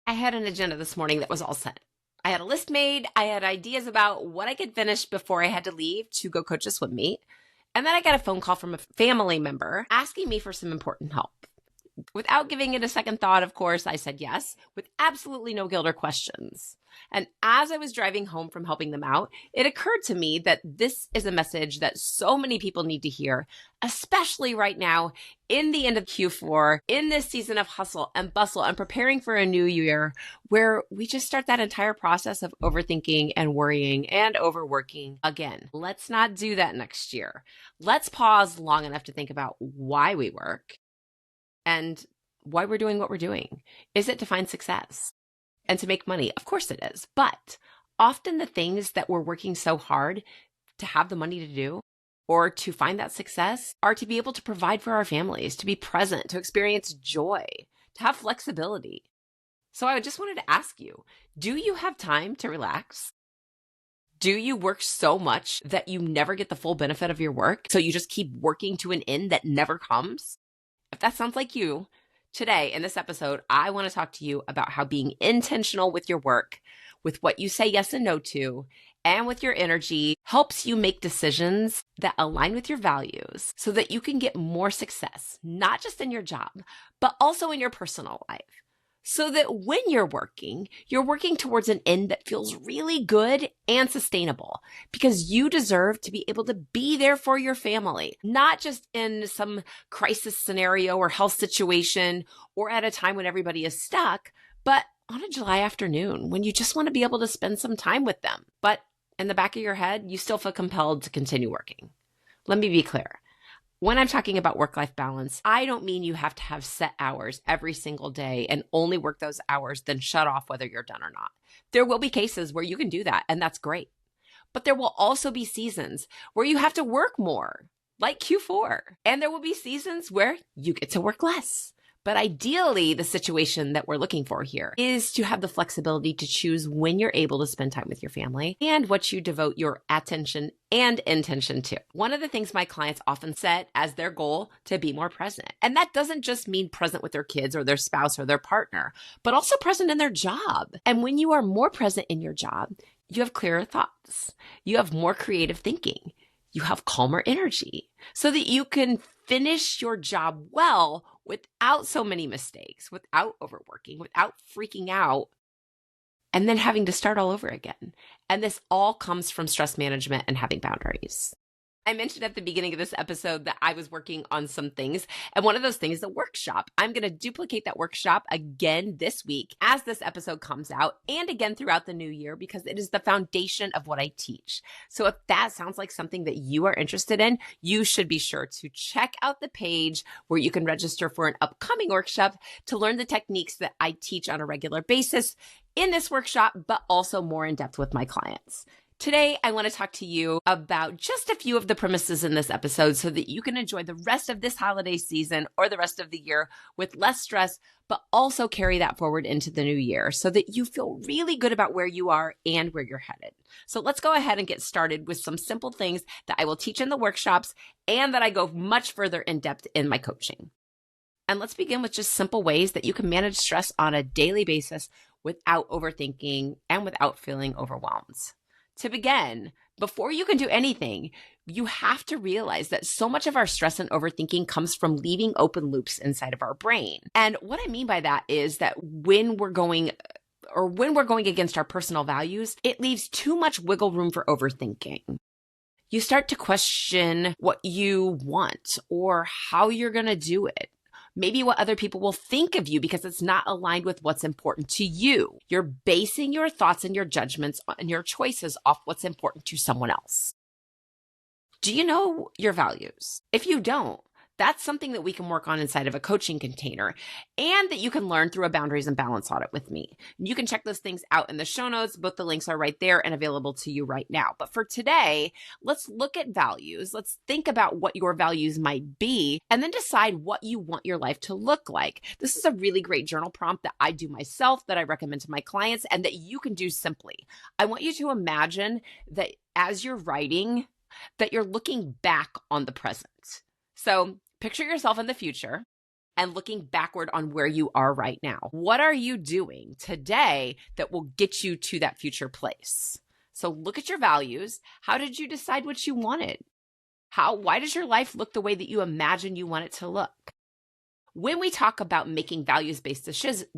I had an agenda this morning that was all set. I had a list made. I had ideas about what I could finish before I had to leave to go coach a swim meet. And then I got a phone call from a family member asking me for some important help. Without giving it a second thought, of course, I said yes, with absolutely no guilt or questions. And as I was driving home from helping them out, it occurred to me that this is a message that so many people need to hear, especially right now in the end of Q4, in this season of hustle and bustle and preparing for a new year, where we just start that entire process of overthinking and worrying and overworking again. Let's not do that next year. Let's pause long enough to think about why we work and why we're doing what we're doing. Is it to find success and to make money? Of course it is. But often the things that we're working so hard to have the money to do or to find that success are to be able to provide for our families, to be present, to experience joy, to have flexibility. So I just wanted to ask you, do you have time to relax? Do you work so much that you never get the full benefit of your work? So you just keep working to an end that never comes? If that sounds like you, today in this episode, I want to talk to you about how being intentional with your work, with what you say yes and no to, and with your energy helps you make decisions that align with your values so that you can get more success, not just in your job, but also in your personal life. So that when you're working towards an end that feels really good and sustainable because you deserve to be able to be there for your family, not just in some crisis scenario or health situation or at a time when everybody is stuck, but on a July afternoon when you just want to be able to spend some time with them. But in the back of your head, you still feel compelled to continue working. Let me be clear. When I'm talking about work-life balance, I don't mean you have to have set hours every single day and only work those hours, then shut off whether you're done or not. There will be cases where you can do that, and that's great. But there will also be seasons where you have to work more, like Q4. And there will be seasons where you get to work less. But ideally, the situation that we're looking for here is to have the flexibility to choose when you're able to spend time with your family and what you devote your attention and intention to. One of the things my clients often set as their goal to be more present. And that doesn't just mean present with their kids or their spouse or their partner, but also present in their job. And when you are more present in your job, you have clearer thoughts. You have more creative thinking. You have calmer energy so that you can finish your job well without so many mistakes, without overworking, without freaking out, and then having to start all over again. And this all comes from stress management and having boundaries. I mentioned at the beginning of this episode that I was working on some things, and one of those things is a workshop. I'm going to duplicate that workshop again this week as this episode comes out and again throughout the new year because it is the foundation of what I teach. So if that sounds like something that you are interested in, you should be sure to check out the page where you can register for an upcoming workshop to learn the techniques that I teach on a regular basis in this workshop, but also more in depth with my clients. Today, I want to talk to you about just a few of the premises in this episode so that you can enjoy the rest of this holiday season or the rest of the year with less stress, but also carry that forward into the new year so that you feel really good about where you are and where you're headed. So let's go ahead and get started with some simple things that I will teach in the workshops and that I go much further in depth in my coaching. And let's begin with just simple ways that you can manage stress on a daily basis without overthinking and without feeling overwhelmed. To begin, before you can do anything, you have to realize that so much of our stress and overthinking comes from leaving open loops inside of our brain. And what I mean by that is that when we're going against our personal values, it leaves too much wiggle room for overthinking. You start to question what you want or how you're going to do it. Maybe what other people will think of you because it's not aligned with what's important to you. You're basing your thoughts and your judgments and your choices off what's important to someone else. Do you know your values? If you don't, that's something that we can work on inside of a coaching container and that you can learn through a boundaries and balance audit with me. You can check those things out in the show notes. Both the links are right there and available to you right now. But for today, let's look at values. Let's think about what your values might be and then decide what you want your life to look like. This is a really great journal prompt that I do myself, that I recommend to my clients, and that you can do simply. I want you to imagine that as you're writing, that you're looking back on the present. So picture yourself in the future and looking backward on where you are right now. What are you doing today that will get you to that future place? So look at your values. How did you decide what you wanted? Why does your life look the way that you imagine you want it to look? When we talk about making values-based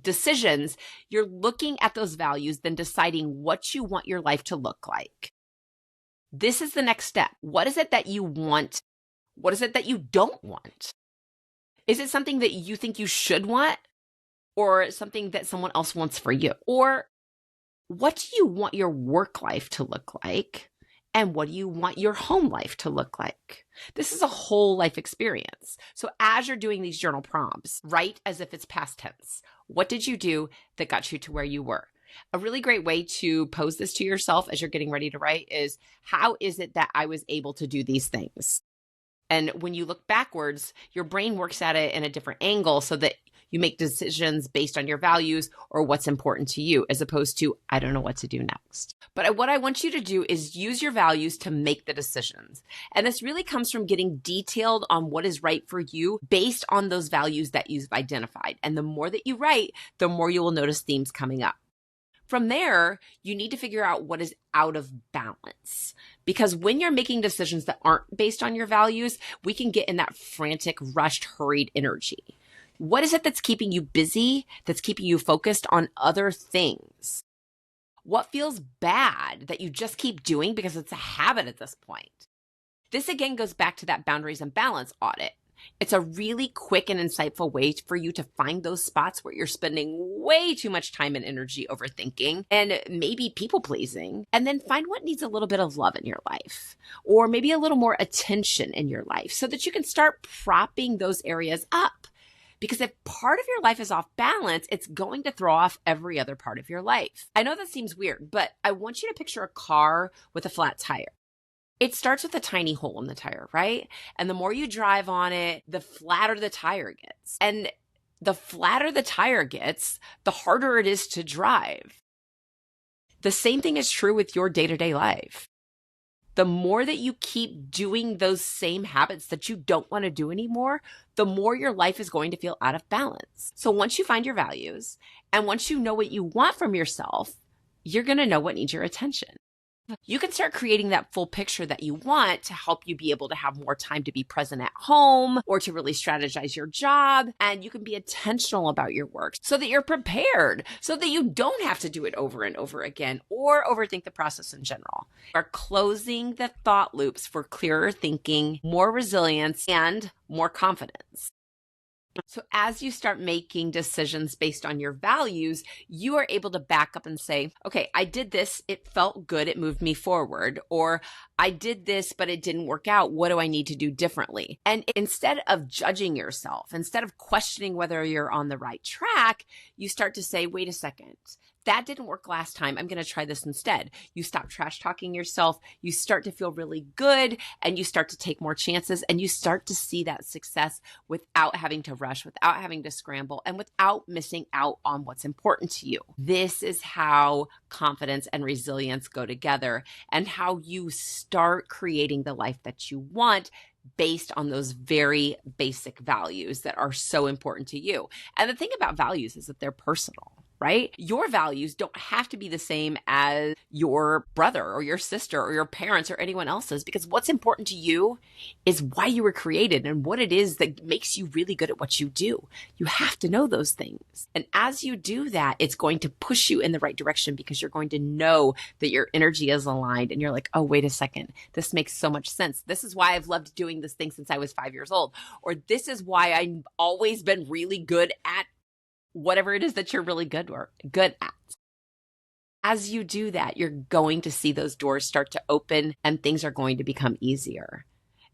decisions, you're looking at those values, then deciding what you want your life to look like. This is the next step. What is it that you want? What is it that you don't want? Is it something that you think you should want, or something that someone else wants for you? Or what do you want your work life to look like? And what do you want your home life to look like? This is a whole life experience. So as you're doing these journal prompts, write as if it's past tense. What did you do that got you to where you were? A really great way to pose this to yourself as you're getting ready to write is, how is it that I was able to do these things? And when you look backwards, your brain works at it in a different angle so that you make decisions based on your values or what's important to you, as opposed to, I don't know what to do next. But what I want you to do is use your values to make the decisions. And this really comes from getting detailed on what is right for you based on those values that you've identified. And the more that you write, the more you will notice themes coming up. From there, you need to figure out what is out of balance. Because when you're making decisions that aren't based on your values, we can get in that frantic, rushed, hurried energy. What is it that's keeping you busy, that's keeping you focused on other things? What feels bad that you just keep doing because it's a habit at this point? This again goes back to that boundaries and balance audit. It's a really quick and insightful way for you to find those spots where you're spending way too much time and energy overthinking and maybe people pleasing, and then find what needs a little bit of love in your life, or maybe a little more attention in your life, so that you can start propping those areas up. Because if part of your life is off balance, it's going to throw off every other part of your life. I know that seems weird, but I want you to picture a car with a flat tire. It starts with a tiny hole in the tire, right? And the more you drive on it, the flatter the tire gets. And the flatter the tire gets, the harder it is to drive. The same thing is true with your day-to-day life. The more that you keep doing those same habits that you don't want to do anymore, the more your life is going to feel out of balance. So once you find your values, and once you know what you want from yourself, you're going to know what needs your attention. You can start creating that full picture that you want to help you be able to have more time to be present at home or to really strategize your job. And you can be intentional about your work so that you're prepared, so that you don't have to do it over and over again or overthink the process in general. We're closing the thought loops for clearer thinking, more resilience, and more confidence. So as you start making decisions based on your values, you are able to back up and say, okay, I did this. It felt good. It moved me forward. Or I did this, but it didn't work out. What do I need to do differently? And instead of judging yourself, instead of questioning whether you're on the right track, you start to say, wait a second. That didn't work last time. I'm going to try this instead. You stop trash talking yourself. You start to feel really good, and you start to take more chances, and you start to see that success without having to rush, without having to scramble, and without missing out on what's important to you. This is how confidence and resilience go together, and how you start creating the life that you want based on those very basic values that are so important to you. And the thing about values is that they're personal. Right? Your values don't have to be the same as your brother or your sister or your parents or anyone else's, because what's important to you is why you were created and what it is that makes you really good at what you do. You have to know those things. And as you do that, it's going to push you in the right direction, because you're going to know that your energy is aligned and you're like, oh, wait a second. This makes so much sense. This is why I've loved doing this thing since I was 5 years old. Or this is why I've always been really good at whatever it is that you're really good at. As you do that, you're going to see those doors start to open and things are going to become easier.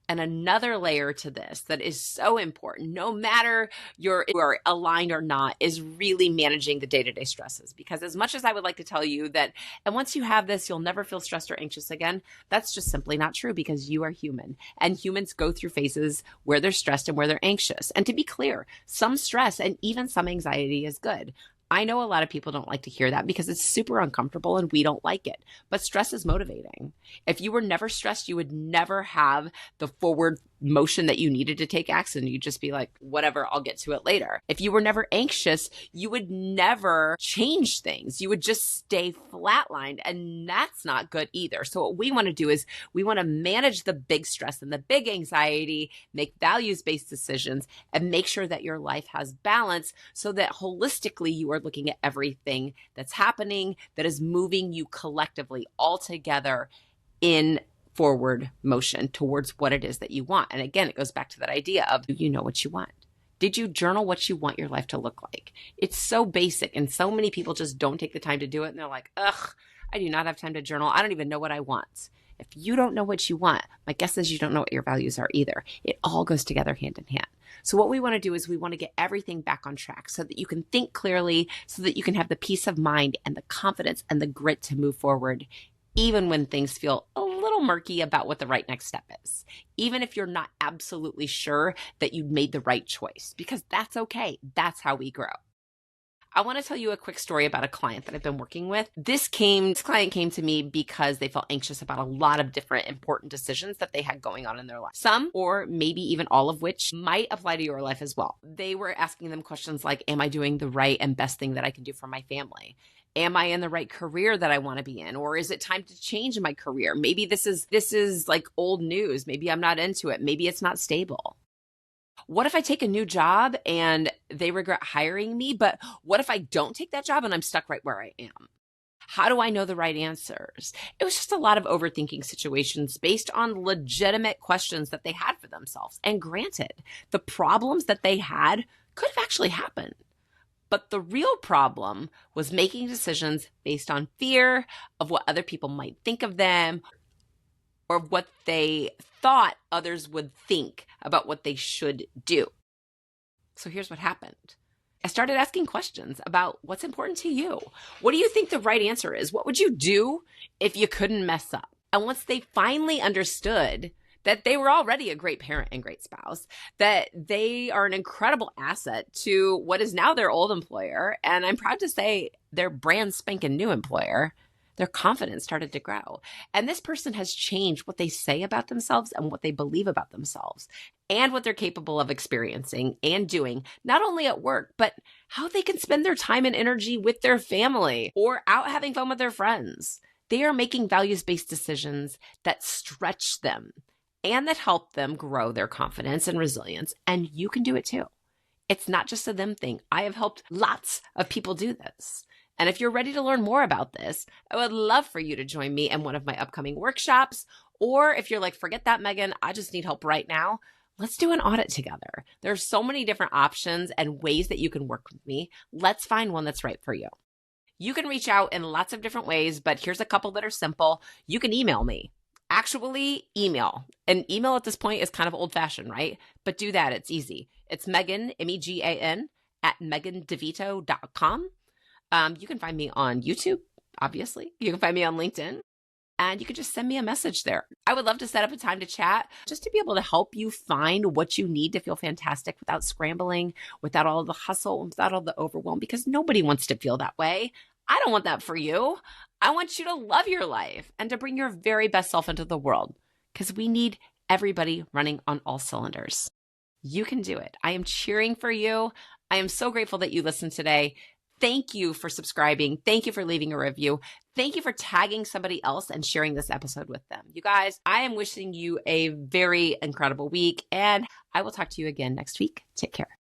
And another layer to this that is so important, no matter you are aligned or not, is really managing the day-to-day stresses. Because as much as I would like to tell you that, and once you have this, you'll never feel stressed or anxious again, that's just simply not true, because you are human. And humans go through phases where they're stressed and where they're anxious. And to be clear, some stress and even some anxiety is good. I know a lot of people don't like to hear that because it's super uncomfortable and we don't like it. But stress is motivating. If you were never stressed, you would never have the forward motion that you needed to take action, you'd just be like, whatever, I'll get to it later. If you were never anxious, you would never change things. You would just stay flatlined, and that's not good either. So what we want to do is we want to manage the big stress and the big anxiety, make values-based decisions, and make sure that your life has balance so that holistically you are looking at everything that's happening that is moving you collectively all together in forward motion towards what it is that you want. And again, it goes back to that idea of, do you know what you want? Did you journal what you want your life to look like? It's so basic, and so many people just don't take the time to do it. And they're like, ugh, I do not have time to journal. I don't even know what I want. If you don't know what you want, my guess is you don't know what your values are either. It all goes together hand in hand. So what we want to do is we want to get everything back on track so that you can think clearly, so that you can have the peace of mind and the confidence and the grit to move forward, even when things feel a little murky about what the right next step is, even if you're not absolutely sure that you made the right choice, because that's okay. That's how we grow. I want to tell you a quick story about a client that I've been working with. This client came to me because they felt anxious about a lot of different important decisions that they had going on in their life. Some, or maybe even all of which, might apply to your life as well. They were asking them questions like, am I doing the right and best thing that I can do for my family? Am I in the right career that I want to be in? Or is it time to change my career? Maybe this is like old news. Maybe I'm not into it. Maybe it's not stable. What if I take a new job and they regret hiring me? But what if I don't take that job and I'm stuck right where I am? How do I know the right answers? It was just a lot of overthinking situations based on legitimate questions that they had for themselves. And granted, the problems that they had could have actually happened. But the real problem was making decisions based on fear of what other people might think of them, or what they thought others would think about what they should do. So here's what happened. I started asking questions about what's important to you. What do you think the right answer is? What would you do if you couldn't mess up? And once they finally understood that they were already a great parent and great spouse, that they are an incredible asset to what is now their old employer, and I'm proud to say their brand spanking new employer, their confidence started to grow. And this person has changed what they say about themselves and what they believe about themselves and what they're capable of experiencing and doing, not only at work, but how they can spend their time and energy with their family or out having fun with their friends. They are making values-based decisions that stretch them and that help them grow their confidence and resilience. And you can do it too. It's not just a them thing. I have helped lots of people do this. And if you're ready to learn more about this, I would love for you to join me in one of my upcoming workshops. Or if you're like, forget that, Megan, I just need help right now, let's do an audit together. There's so many different options and ways that you can work with me. Let's find one that's right for you. You can reach out in lots of different ways, but here's a couple that are simple. You can email me. Actually, email. An email at this point is kind of old-fashioned, right? But do that. It's easy. It's Megan, Megan, at megandevito.com. You can find me on YouTube, obviously. You can find me on LinkedIn, and you can just send me a message there. I would love to set up a time to chat just to be able to help you find what you need to feel fantastic without scrambling, without all the hustle, without all the overwhelm, because nobody wants to feel that way. I don't want that for you. I want you to love your life and to bring your very best self into the world, because we need everybody running on all cylinders. You can do it. I am cheering for you. I am so grateful that you listened today. Thank you for subscribing. Thank you for leaving a review. Thank you for tagging somebody else and sharing this episode with them. You guys, I am wishing you a very incredible week, and I will talk to you again next week. Take care.